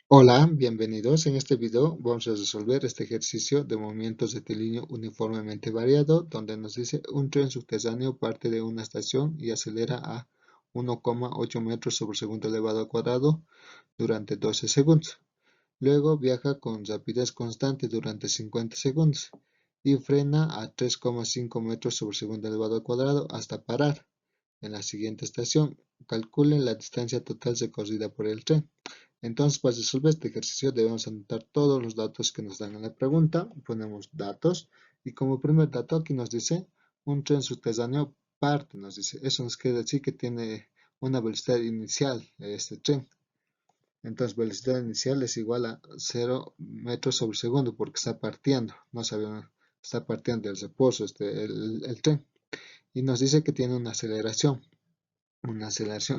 Hola, bienvenidos. En este video vamos a resolver este ejercicio de movimientos rectilíneo uniformemente variado, donde nos dice un tren subterráneo parte de una estación y acelera a 1,8 metros sobre segundo elevado al cuadrado durante 12 segundos. Luego viaja con rapidez constante durante 50 segundos y frena a 3,5 metros sobre segundo elevado al cuadrado hasta parar en la siguiente estación. Calculen la distancia total recorrida por el tren. Entonces, para resolver este ejercicio debemos anotar todos los datos que nos dan en la pregunta. Ponemos datos y como primer dato aquí nos dice un tren subterráneo parte, nos dice. Eso nos quiere decir que tiene una velocidad inicial este tren. Entonces, velocidad inicial es igual a 0 metros sobre segundo porque está partiendo. No sabemos, está partiendo del reposo el tren. Y nos dice que tiene una aceleración.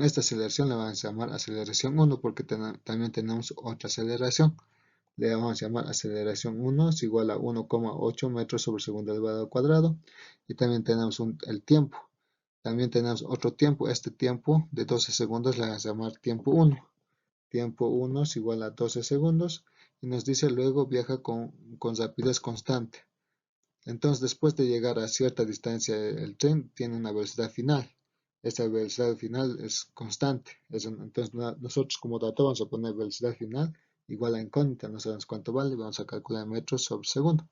Esta aceleración la vamos a llamar aceleración 1 porque también tenemos otra aceleración. Le vamos a llamar aceleración 1 es igual a 1,8 metros sobre segundo elevado al cuadrado. Y también tenemos el tiempo. También tenemos otro tiempo. Este tiempo de 12 segundos le vamos a llamar tiempo 1. Tiempo 1 es igual a 12 segundos. Y nos dice luego viaja con rapidez constante. Entonces, después de llegar a cierta distancia, el tren tiene una velocidad final. Esta velocidad final es constante. Entonces, nosotros como dato vamos a poner velocidad final igual a incógnita. No sabemos cuánto vale. Vamos a calcular en metros sobre segundo.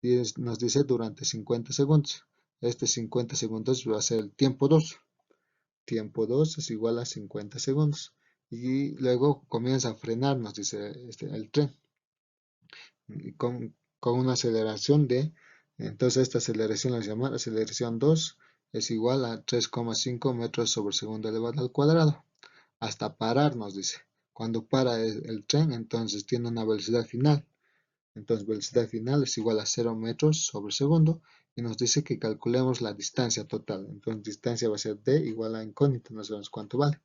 Y nos dice durante 50 segundos. Este 50 segundos va a ser el tiempo 2. Tiempo 2 es igual a 50 segundos. Y luego comienza a frenar, nos dice el tren. Y con una aceleración entonces esta aceleración la llamamos aceleración 2 es igual a 3,5 metros sobre segundo elevado al cuadrado, hasta parar nos dice. Cuando para el tren, entonces tiene una velocidad final. Entonces velocidad final es igual a 0 metros sobre segundo y nos dice que calculemos la distancia total. Entonces distancia va a ser d igual a incógnito, no sabemos cuánto vale.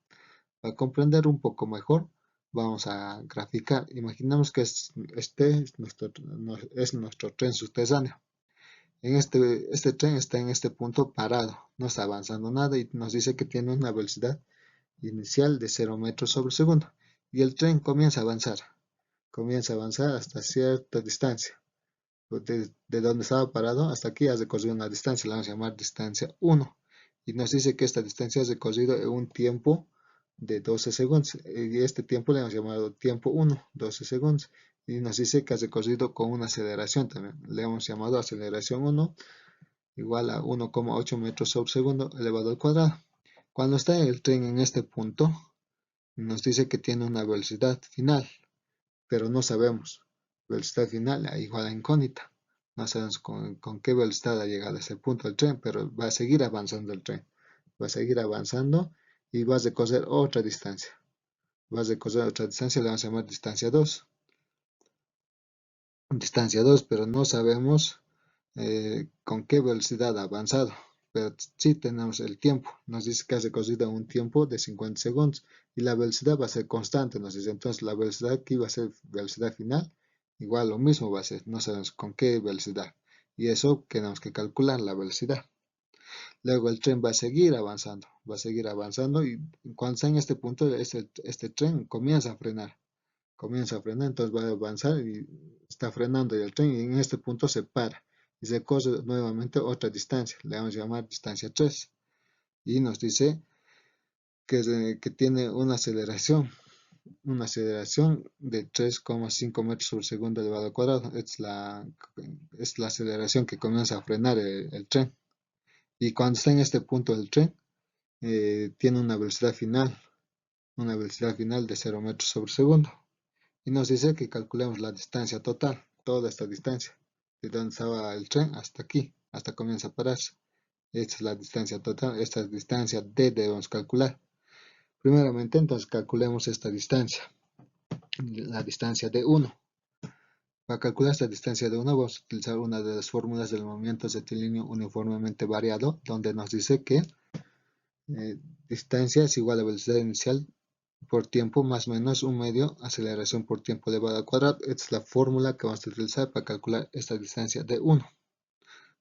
Para comprender un poco mejor, vamos a graficar. Imaginemos que este es nuestro tren subterráneo. Este tren está en este punto parado, no está avanzando nada y nos dice que tiene una velocidad inicial de 0 metros sobre segundo. Y el tren comienza a avanzar hasta cierta distancia. De donde estaba parado hasta aquí ha recorrido una distancia, la vamos a llamar distancia 1. Y nos dice que esta distancia ha recorrido en un tiempo de 12 segundos. Y este tiempo le hemos llamado tiempo 1, 12 segundos. Y nos dice que ha recorrido con una aceleración también. Le hemos llamado aceleración 1 igual a 1,8 metros sobre segundo elevado al cuadrado. Cuando está el tren en este punto, nos dice que tiene una velocidad final, pero no sabemos. Velocidad final igual a incógnita. No sabemos con qué velocidad ha llegado a ese punto el tren, pero va a seguir avanzando el tren. Va a seguir avanzando y va a recorrer otra distancia. Va a recorrer otra distancia, le vamos a llamar distancia 2. Distancia 2, pero no sabemos con qué velocidad ha avanzado. Pero sí tenemos el tiempo. Nos dice que ha recorrido un tiempo de 50 segundos y la velocidad va a ser constante. Nos dice entonces la velocidad aquí va a ser velocidad final. Igual lo mismo va a ser. No sabemos con qué velocidad. Y eso tenemos que calcular la velocidad. Luego el tren va a seguir avanzando. Va a seguir avanzando y cuando está en este punto, este tren comienza a frenar. Comienza a frenar, entonces va a avanzar y está frenando el tren y en este punto se para y se corre nuevamente otra distancia, le vamos a llamar distancia 3 y nos dice que tiene una aceleración de 3,5 metros sobre segundo elevado al cuadrado, es la aceleración que comienza a frenar el tren y cuando está en este punto del tren tiene una velocidad final de 0 metros sobre segundo. Y nos dice que calculemos la distancia total, toda esta distancia, de donde estaba el tren hasta aquí, hasta comienza a pararse. Esta es la distancia total, esta distancia D debemos calcular. Primeramente, entonces calculemos esta distancia, la distancia de 1. Para calcular esta distancia de 1 vamos a utilizar una de las fórmulas del movimiento rectilíneo uniformemente variado, donde nos dice que distancia es igual a velocidad inicial por tiempo más o menos un medio aceleración por tiempo elevado al cuadrado. Esta es la fórmula que vamos a utilizar para calcular esta distancia de 1.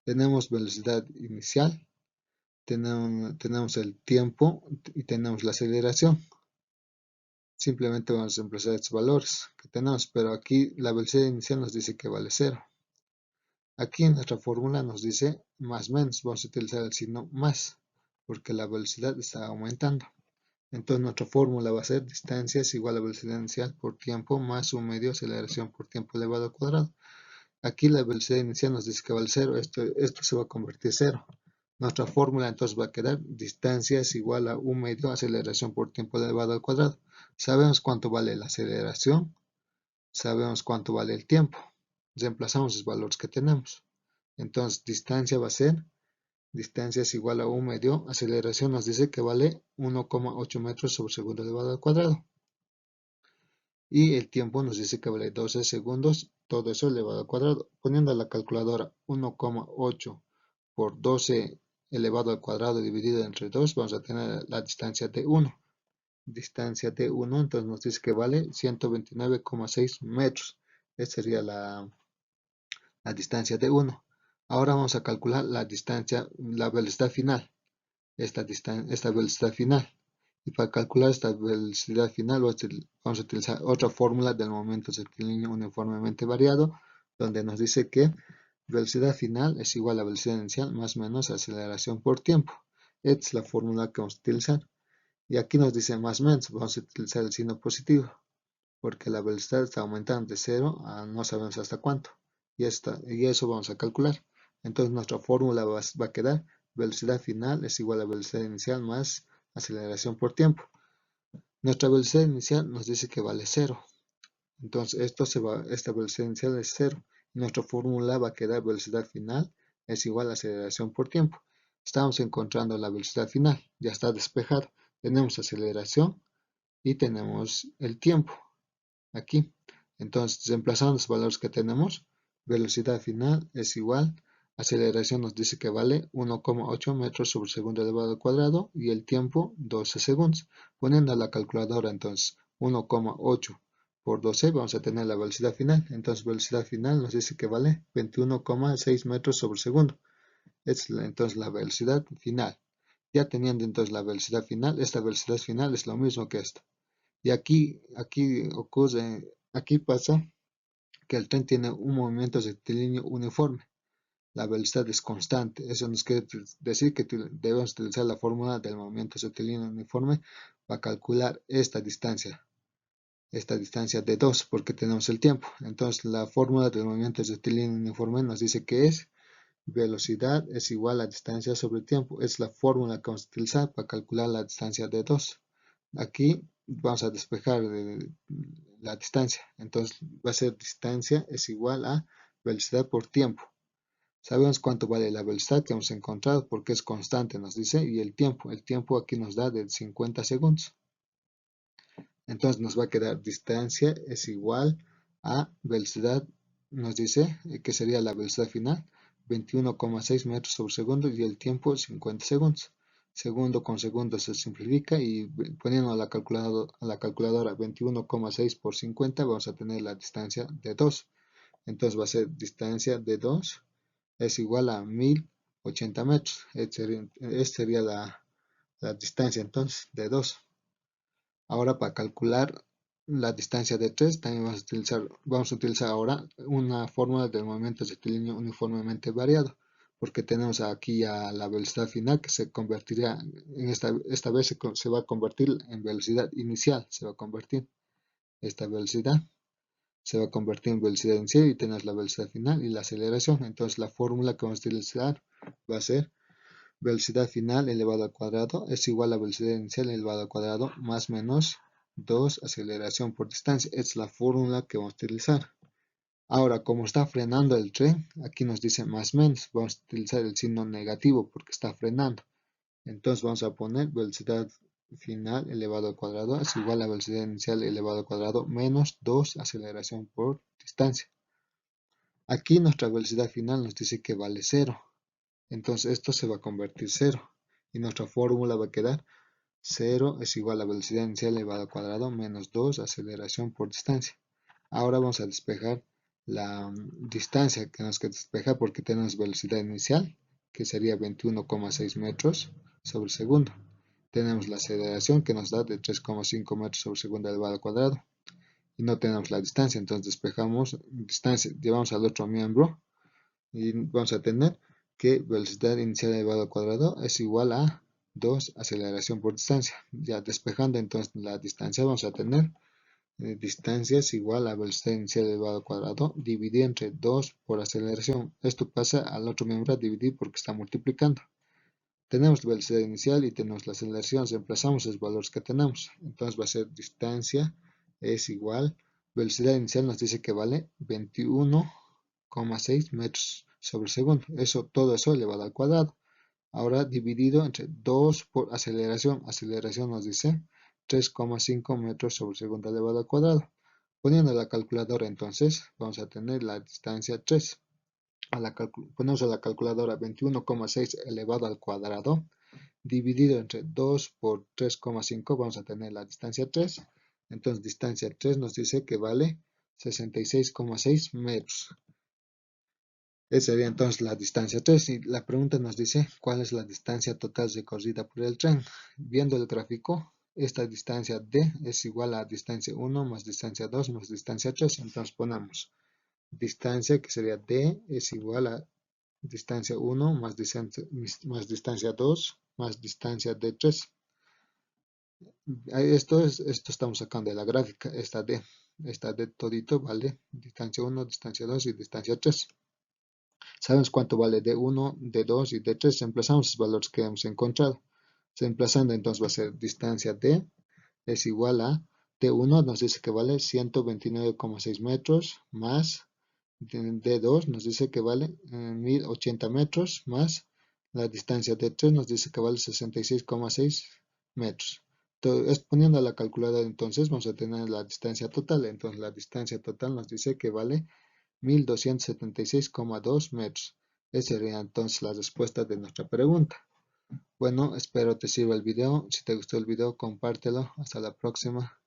Tenemos velocidad inicial, tenemos el tiempo y tenemos la aceleración. simplemente vamos a reemplazar estos valores que tenemos, pero aquí la velocidad inicial nos dice que vale 0. Aquí en nuestra fórmula nos dice más menos, vamos a utilizar el signo más, porque la velocidad está aumentando. Entonces nuestra fórmula va a ser distancia es igual a velocidad inicial por tiempo más 1/2 aceleración por tiempo elevado al cuadrado. Aquí la velocidad inicial nos dice que vale 0, esto se va a convertir en 0. Nuestra fórmula entonces va a quedar distancia es igual a 1/2 aceleración por tiempo elevado al cuadrado. Sabemos cuánto vale la aceleración, sabemos cuánto vale el tiempo. Reemplazamos los valores que tenemos. Entonces distancia va a ser, distancia es igual a 1/2, aceleración nos dice que vale 1,8 metros sobre segundo elevado al cuadrado. Y el tiempo nos dice que vale 12 segundos, todo eso elevado al cuadrado. Poniendo a la calculadora 1,8 por 12 elevado al cuadrado dividido entre 2, vamos a tener la distancia de 1. Distancia de 1, entonces nos dice que vale 129,6 metros. Esta sería la distancia de 1. Ahora vamos a calcular la distancia, la velocidad final. Esta velocidad final. Y para calcular esta velocidad final vamos a utilizar otra fórmula del momento rectilíneo uniformemente variado, donde nos dice que velocidad final es igual a velocidad inicial más o menos aceleración por tiempo. Esta es la fórmula que vamos a utilizar. Y aquí nos dice más o menos, vamos a utilizar el signo positivo, porque la velocidad está aumentando de 0 a no sabemos hasta cuánto. Y eso vamos a calcular. Entonces nuestra fórmula va a quedar velocidad final es igual a velocidad inicial más aceleración por tiempo. Nuestra velocidad inicial nos dice que vale 0. Entonces esta velocidad inicial es 0. Nuestra fórmula va a quedar velocidad final es igual a aceleración por tiempo. Estamos encontrando la velocidad final. Ya está despejado. Tenemos aceleración y tenemos el tiempo aquí. Entonces, reemplazando los valores que tenemos, velocidad final es igual, aceleración nos dice que vale 1,8 metros sobre segundo elevado al cuadrado y el tiempo 12 segundos. Poniendo a la calculadora entonces 1,8 por 12 vamos a tener la velocidad final. Entonces, velocidad final nos dice que vale 21,6 metros sobre segundo. Es entonces la velocidad final. Ya teniendo entonces la velocidad final, esta velocidad final es lo mismo que esta. Y aquí pasa que el tren tiene un movimiento rectilíneo uniforme. La velocidad es constante. Eso nos quiere decir que debemos utilizar la fórmula del movimiento rectilíneo uniforme para calcular esta distancia de 2, porque tenemos el tiempo. Entonces, la fórmula del movimiento rectilíneo uniforme nos dice que es velocidad es igual a distancia sobre tiempo. Es la fórmula que vamos a utilizar para calcular la distancia de 2. Aquí vamos a despejar la distancia. Entonces va a ser distancia es igual a velocidad por tiempo. Sabemos cuánto vale la velocidad que hemos encontrado porque es constante, nos dice, y el tiempo. El tiempo aquí nos da de 50 segundos. Entonces nos va a quedar distancia es igual a velocidad, nos dice que sería la velocidad final, 21,6 metros sobre segundo y el tiempo 50 segundos. Segundo con segundo se simplifica y poniendo a la calculadora 21,6 por 50 vamos a tener la distancia de 2. Entonces va a ser distancia de 2 es igual a 1080 metros. Esta sería la distancia entonces de 2. Ahora para calcular la distancia de 3 también vamos a utilizar ahora una fórmula del movimiento rectilíneo uniformemente variado, porque tenemos aquí a la velocidad final que se convertirá, en esta vez se va a convertir en velocidad inicial, esta velocidad se va a convertir en velocidad inicial y tenemos la velocidad final y la aceleración. Entonces la fórmula que vamos a utilizar va a ser velocidad final elevado al cuadrado es igual a velocidad inicial elevado al cuadrado más menos 2 aceleración por distancia. Es la fórmula que vamos a utilizar. Ahora, como está frenando el tren, aquí nos dice más menos. Vamos a utilizar el signo negativo porque está frenando. Entonces vamos a poner velocidad final elevado al cuadrado es igual a velocidad inicial elevado al cuadrado menos 2 aceleración por distancia. Aquí nuestra velocidad final nos dice que vale 0. Entonces esto se va a convertir 0 y nuestra fórmula va a quedar 0 es igual a velocidad inicial elevado al cuadrado menos 2 aceleración por distancia. Ahora vamos a despejar la distancia que tenemos que despejar porque tenemos velocidad inicial que sería 21,6 metros sobre segundo Tenemos la aceleración que nos da de 3,5 metros sobre segundo elevado al cuadrado. Y no tenemos la distancia, entonces despejamos distancia, llevamos al otro miembro y vamos a tener que velocidad inicial elevado al cuadrado es igual a 2 aceleración por distancia. Ya despejando entonces la distancia vamos a tener distancia es igual a velocidad inicial elevado al cuadrado dividido entre 2 por aceleración. Esto pasa al otro miembro a dividir porque está multiplicando. Tenemos la velocidad inicial y tenemos la aceleración, reemplazamos los valores que tenemos. Entonces va a ser distancia es igual, velocidad inicial nos dice que vale 21,6 metros sobre segundo. Todo eso elevado al cuadrado. Ahora dividido entre 2 por aceleración. Aceleración nos dice 3,5 metros sobre segundo elevado al cuadrado. Poniendo la calculadora entonces vamos a tener la distancia 3. Ponemos a la calculadora 21,6 elevado al cuadrado dividido entre 2 por 3,5 vamos a tener la distancia 3. Entonces distancia 3 nos dice que vale 66,6 metros. Esa sería entonces la distancia 3 y la pregunta nos dice cuál es la distancia total recorrida por el tren. Viendo el gráfico, esta distancia D es igual a distancia 1 más distancia 2 más distancia 3. Entonces ponemos distancia que sería D es igual a distancia 1 más distancia 2 más distancia de 3. Esto estamos sacando de la gráfica, esta D todito vale distancia 1, distancia 2 y distancia 3. Sabemos cuánto vale D1, D2 y D3. Reemplazamos los valores que hemos encontrado. Reemplazando entonces va a ser distancia D es igual a D1 nos dice que vale 129,6 metros más D2 nos dice que vale 1080 metros más la distancia D3 nos dice que vale 66,6 metros. Poniendo la calculadora entonces vamos a tener la distancia total. Entonces la distancia total nos dice que vale 1276,2 metros. Esa sería entonces la respuesta de nuestra pregunta. Bueno, espero te sirva el video. Si te gustó el video, compártelo. Hasta la próxima.